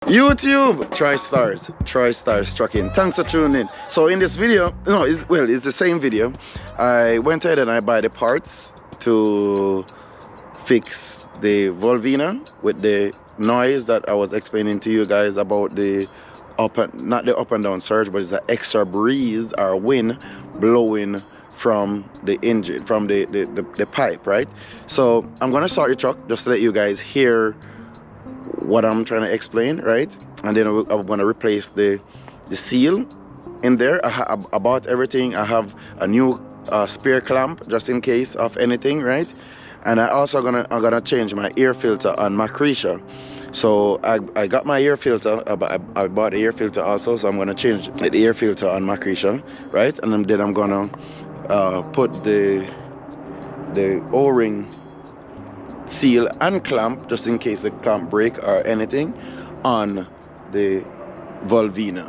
YouTube, TroyStarz Trucking. Thanks for tuning in. So in this video, it's the same video. I went ahead and I buy the parts to fix the Volvo with the noise that I was explaining to you guys about the not the up and down surge, but it's an extra breeze or wind blowing from the engine, from the pipe, right? So I'm gonna start the truck just to let you guys hear what I'm trying to explain, right? And then I'm gonna replace the seal in there. I bought everything. I have a new spare clamp just in case of anything, right? And I'm gonna change my air filter on my Creature. So I got my air filter. I bought the air filter also, so I'm gonna change the air filter on my Creature, right? And then I'm gonna put the O-ring seal and clamp, just in case the clamp break or anything, on the Volvo.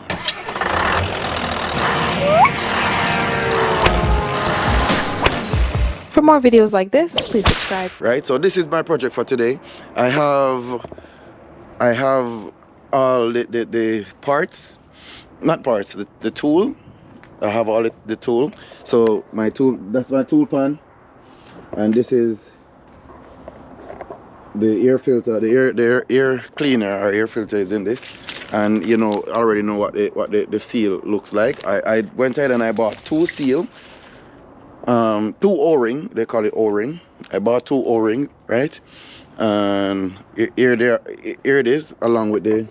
For more videos like this, please subscribe. Right, so this is my project for today. I have all the parts, not parts, the tool. I have all the tool. So my tool, that's my tool pan, and this is the air filter, the air cleaner or air filter is in this. And you know, already know what the seal looks like. I went ahead and I bought two seal, two O-ring, they call it O-ring. I bought two O-ring, right? And here it is, along with the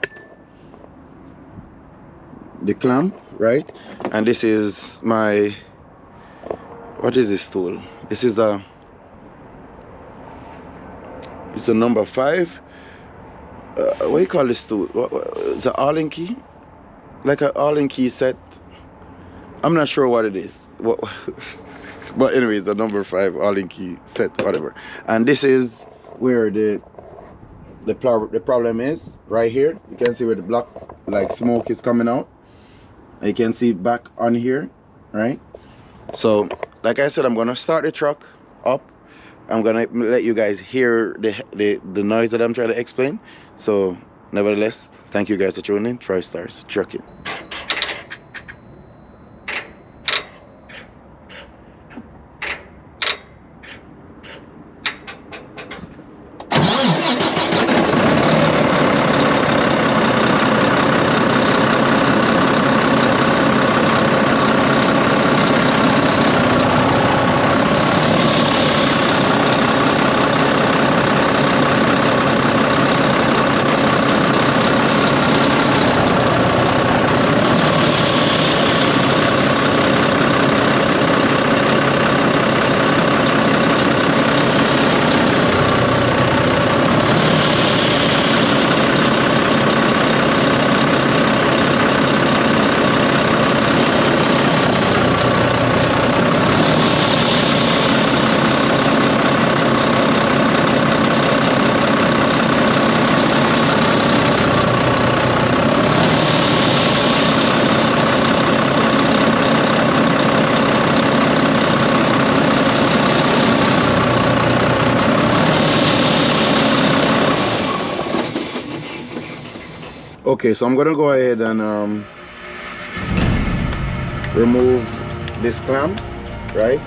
clamp, right? And this is my, what is this tool? This is it's a number 5. What do you call this tool? It's an Allen key, like an Allen key set. I'm not sure what it is. But anyway, it's a number 5 Allen key set, whatever. And this is where the problem is, right here. You can see where the black like smoke is coming out. You can see it back on here, right? So like I said, I'm gonna start the truck up. I'm gonna let you guys hear the noise that I'm trying to explain. So nevertheless, thank you guys for tuning in. TroyStarz Trucking. Okay, so I'm gonna go ahead and remove this clamp, right?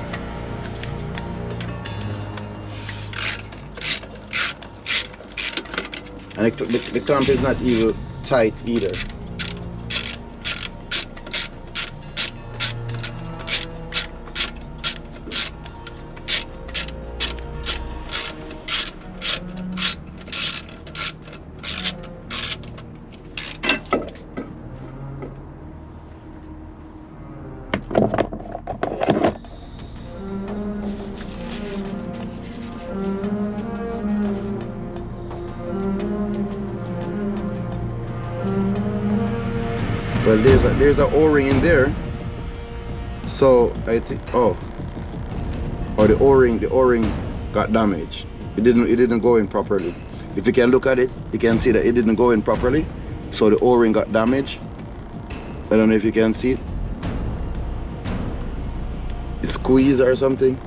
And the clamp is not even tight either. Well, there's a O-ring in there, so I think or the O-ring got damaged. It didn't go in properly. If you can look at it, you can see that it didn't go in properly, so the O-ring got damaged. I don't know if you can see it. It's squeezed or something.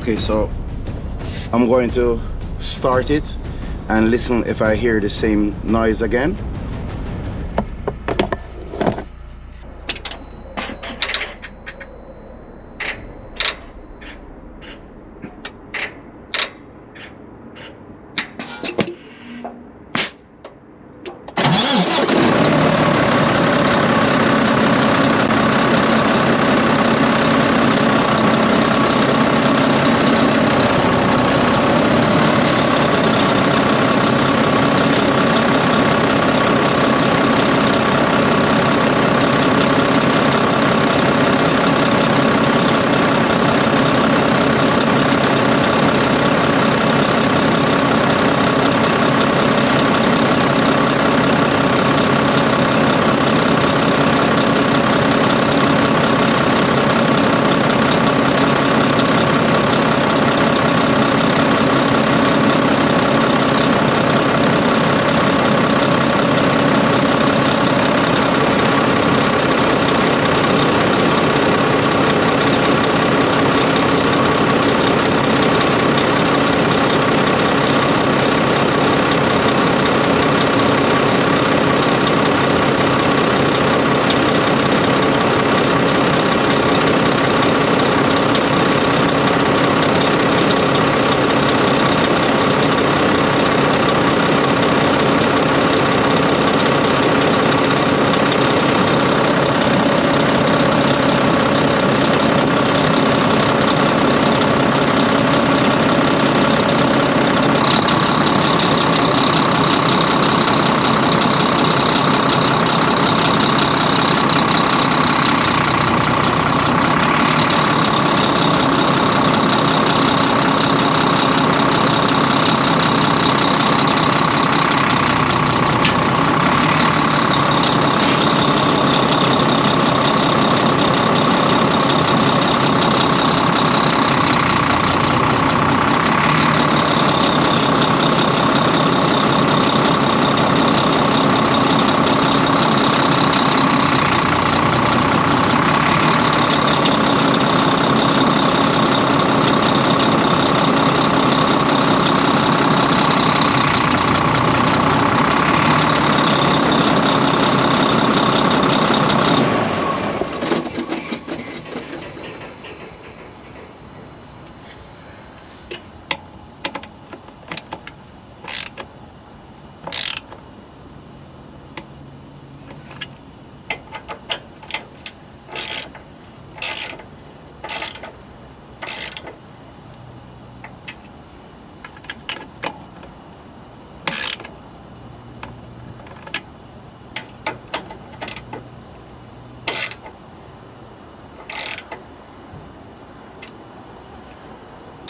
Okay, so I'm going to start it and listen if I hear the same noise again.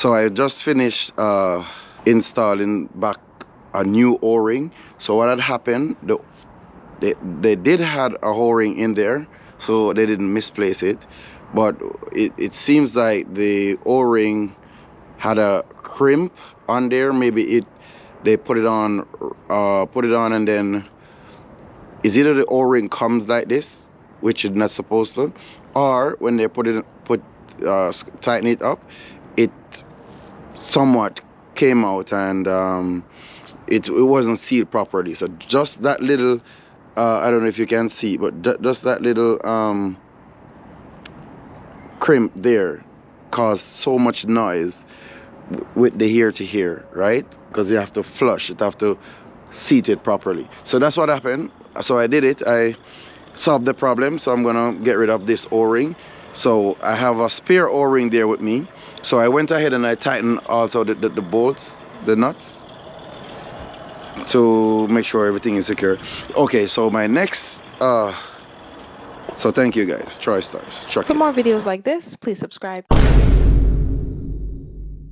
So I just finished installing back a new O-ring. So what had happened, they did had a O-ring in there, so they didn't misplace it, but it seems like the O-ring had a crimp on there. Maybe they put it on and then is either the O-ring comes like this, which is not supposed to, or when they tighten it up, it somewhat came out and it wasn't sealed properly. So just that little I don't know if you can see, but just that little crimp there caused so much noise with the ear to ear, right? Because you have to flush it, have to seat it properly. So that's what happened. So I did it. I solved the problem. So I'm gonna get rid of this O-ring. So I have a spare O-ring there with me. So I went ahead and I tightened also the bolts, the nuts, to make sure everything is secure. Okay, so my next so thank you guys. TroyStarz Trucking. For more videos like this, please subscribe.